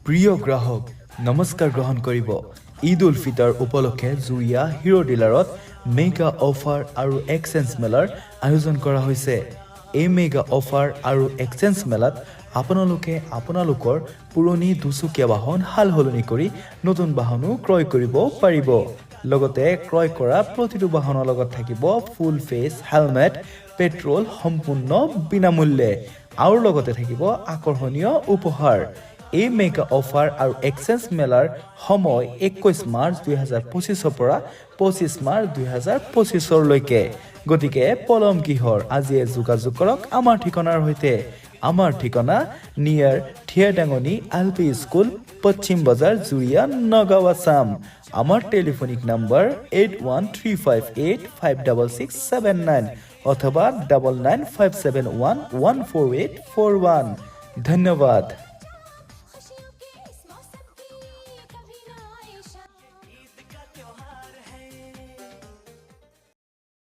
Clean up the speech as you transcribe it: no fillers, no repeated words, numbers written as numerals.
প্ৰিয় গ্ৰাহক নমস্কাৰ গ্ৰহণ কৰিব ঈদ উল ফিতৰ উপলক্ষে জুৰিয়া হিৰো ডিলাৰত মেগা অফাৰ আৰু এক্সচেঞ্জ মেলাৰ আয়োজন কৰা হৈছে এই মেগা অফাৰ আৰু এক্সচেঞ্জ মেলাত আপোনালোকে আপোনালোকৰ পুৰণি দুচকীয়া বাহন হালহলনি কৰি নতুন বাহনো ক্ৰয় কৰিব পাৰিব লগতে ক্ৰয় কৰা প্ৰতিটো বাহনৰ লগত থাকিব ফুল ফেচ হেলমেট পেট্ৰল সম্পূৰ্ণ বিনামূল্যে আৰু লগতে থাকিব আকৰ্ষণীয় উপহাৰ এই মেগা অফাৰ আৰু এক্সচেঞ্জ মেলাৰ সময় 21 মাৰ্চ 2025 পৰা 25 মাৰ্চ 2025 লৈকে গতিকে পলম কিহৰ আজিয়ে যোগাযোগ কৰক আমাৰ ঠিকনাৰ সৈতে আমাৰ ঠিকনা নিয়াৰ থিয়েডাঙনি এলপি স্কুল পশ্চিম বজাৰ জুৰিয়া নগাঁও আসাম আমাৰ টেলিফোনিক নম্বৰ 8135856679 অথবা 9957114841 ধন্যবাদ